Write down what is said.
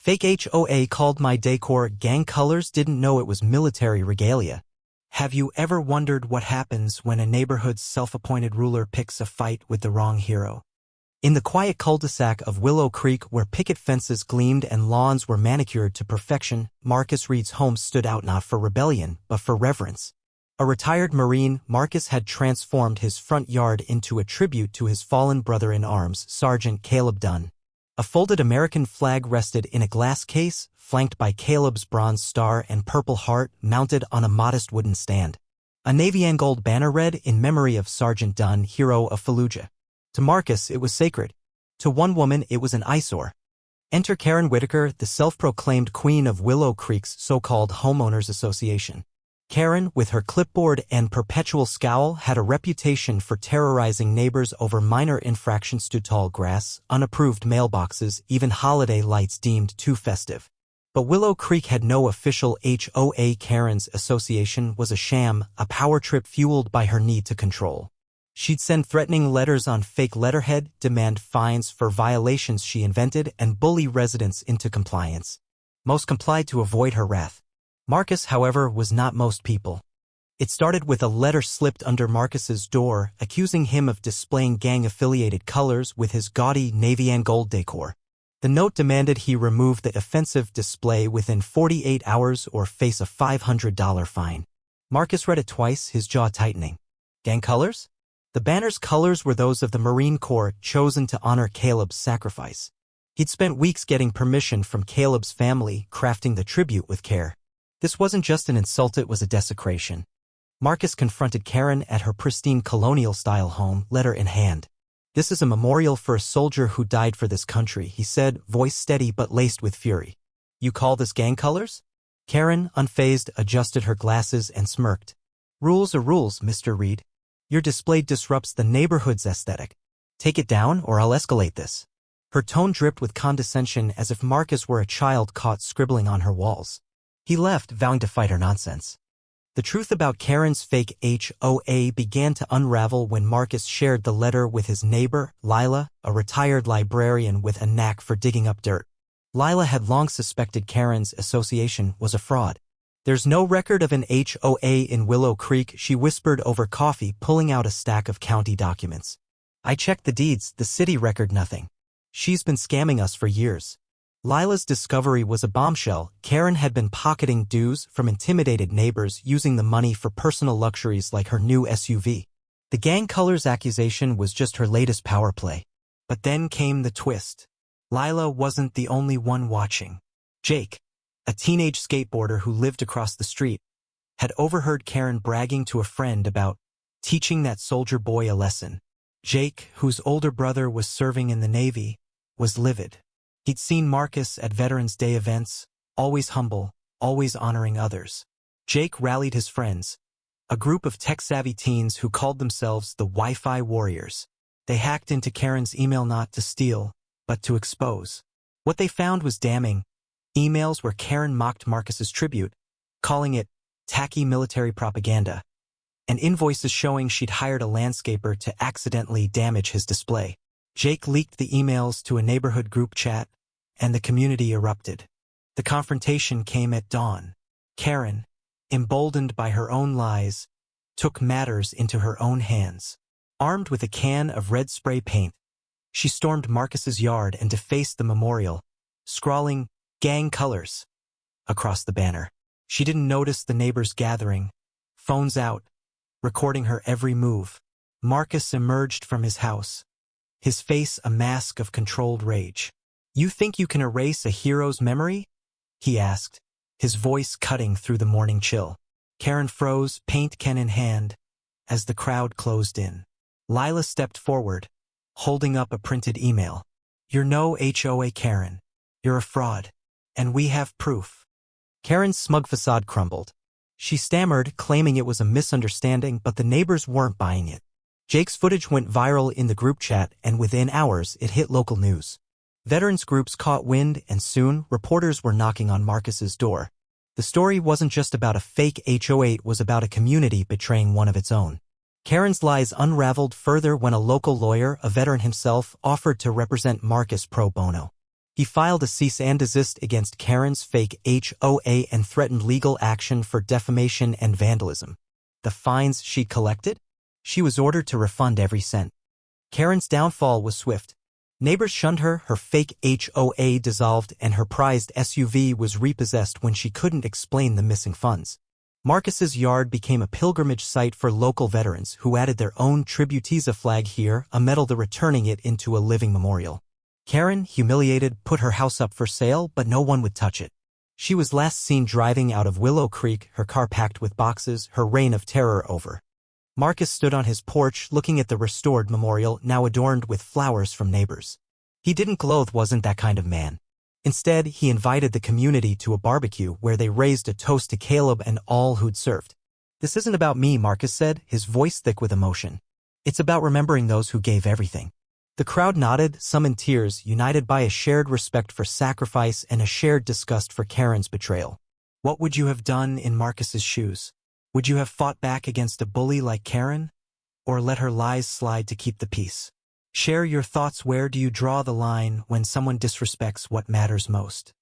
Fake HOA called my Decor gang colors, didn't know it was military regalia. Have you ever wondered what happens when a neighborhood's self-appointed ruler picks a fight with the wrong hero? In the quiet cul-de-sac of Willow Creek, where picket fences gleamed and lawns were manicured to perfection, Marcus Reed's home stood out not for rebellion, but for reverence. A retired Marine, Marcus had transformed his front yard into a tribute to his fallen brother-in-arms, Sergeant Caleb Dunn. A folded American flag rested in a glass case, flanked by Caleb's bronze star and purple heart mounted on a modest wooden stand. A navy and gold banner read, "In memory of Sergeant Dunn, hero of Fallujah." To Marcus, it was sacred. To one woman, it was an eyesore. Enter Karen Whitaker, the self-proclaimed queen of Willow Creek's so-called homeowners association. Karen, with her clipboard and perpetual scowl, had a reputation for terrorizing neighbors over minor infractions to tall grass, unapproved mailboxes, even holiday lights deemed too festive. But Willow Creek had no official HOA. Karen's association was a sham, a power trip fueled by her need to control. She'd send threatening letters on fake letterhead, demand fines for violations she invented, and bully residents into compliance. Most complied to avoid her wrath. Marcus, however, was not most people. It started with a letter slipped under Marcus's door, accusing him of displaying gang-affiliated colors with his gaudy navy and gold decor. The note demanded he remove the offensive display within 48 hours or face a $500 fine. Marcus read it twice, his jaw tightening. Gang colors? The banner's colors were those of the Marine Corps, chosen to honor Caleb's sacrifice. He'd spent weeks getting permission from Caleb's family, crafting the tribute with care. This wasn't just an insult, it was a desecration. Marcus confronted Karen at her pristine colonial-style home, letter in hand. "This is a memorial for a soldier who died for this country," he said, voice steady but laced with fury. "You call this gang colors?" Karen, unfazed, adjusted her glasses and smirked. "Rules are rules, Mr. Reed. Your display disrupts the neighborhood's aesthetic. Take it down or I'll escalate this." Her tone dripped with condescension, as if Marcus were a child caught scribbling on her walls. He left, vowing to fight her nonsense. The truth about Karen's fake HOA began to unravel when Marcus shared the letter with his neighbor, Lila, a retired librarian with a knack for digging up dirt. Lila had long suspected Karen's association was a fraud. "There's no record of an HOA in Willow Creek," she whispered over coffee, pulling out a stack of county documents. "I checked the deeds, the city record, nothing. She's been scamming us for years." Lila's discovery was a bombshell. Karen had been pocketing dues from intimidated neighbors, using the money for personal luxuries like her new SUV. The gang colors accusation was just her latest power play. But then came the twist. Lila wasn't the only one watching. Jake, a teenage skateboarder who lived across the street, had overheard Karen bragging to a friend about teaching that soldier boy a lesson. Jake, whose older brother was serving in the Navy, was livid. He'd seen Marcus at Veterans Day events, always humble, always honoring others. Jake rallied his friends, a group of tech-savvy teens who called themselves the Wi-Fi Warriors. They hacked into Karen's email not to steal, but to expose. What they found was damning. Emails where Karen mocked Marcus's tribute, calling it tacky military propaganda, and invoices showing she'd hired a landscaper to accidentally damage his display. Jake leaked the emails to a neighborhood group chat, and the community erupted. The confrontation came at dawn. Karen, emboldened by her own lies, took matters into her own hands. Armed with a can of red spray paint, she stormed Marcus's yard and defaced the memorial, scrawling "gang colors" across the banner. She didn't notice the neighbors gathering, phones out, recording her every move. Marcus emerged from his house, his face a mask of controlled rage. "You think you can erase a hero's memory?" he asked, his voice cutting through the morning chill. Karen froze, paint can in hand, as the crowd closed in. Lila stepped forward, holding up a printed email. "You're no HOA, Karen. You're a fraud. And we have proof." Karen's smug facade crumbled. She stammered, claiming it was a misunderstanding, but the neighbors weren't buying it. Jake's footage went viral in the group chat, and within hours it hit local news. Veterans groups caught wind, and soon reporters were knocking on Marcus's door. The story wasn't just about a fake HOA, it was about a community betraying one of its own. Karen's lies unraveled further when a local lawyer, a veteran himself, offered to represent Marcus pro bono. He filed a cease and desist against Karen's fake HOA and threatened legal action for defamation and vandalism. The fines she collected? She was ordered to refund every cent. Karen's downfall was swift. Neighbors shunned her, her fake HOA dissolved, and her prized SUV was repossessed when she couldn't explain the missing funds. Marcus's yard became a pilgrimage site for local veterans who added their own Tributeza flag here, a medal returning it into a living memorial. Karen, humiliated, put her house up for sale, but no one would touch it. She was last seen driving out of Willow Creek, her car packed with boxes, her reign of terror over. Marcus stood on his porch looking at the restored memorial, now adorned with flowers from neighbors. He didn't gloat, wasn't that kind of man. Instead, he invited the community to a barbecue where they raised a toast to Caleb and all who'd served. "This isn't about me," Marcus said, his voice thick with emotion. "It's about remembering those who gave everything." The crowd nodded, some in tears, united by a shared respect for sacrifice and a shared disgust for Karen's betrayal. What would you have done in Marcus's shoes? Would you have fought back against a bully like Karen? Or let her lies slide to keep the peace? Share your thoughts. Where do you draw the line when someone disrespects what matters most?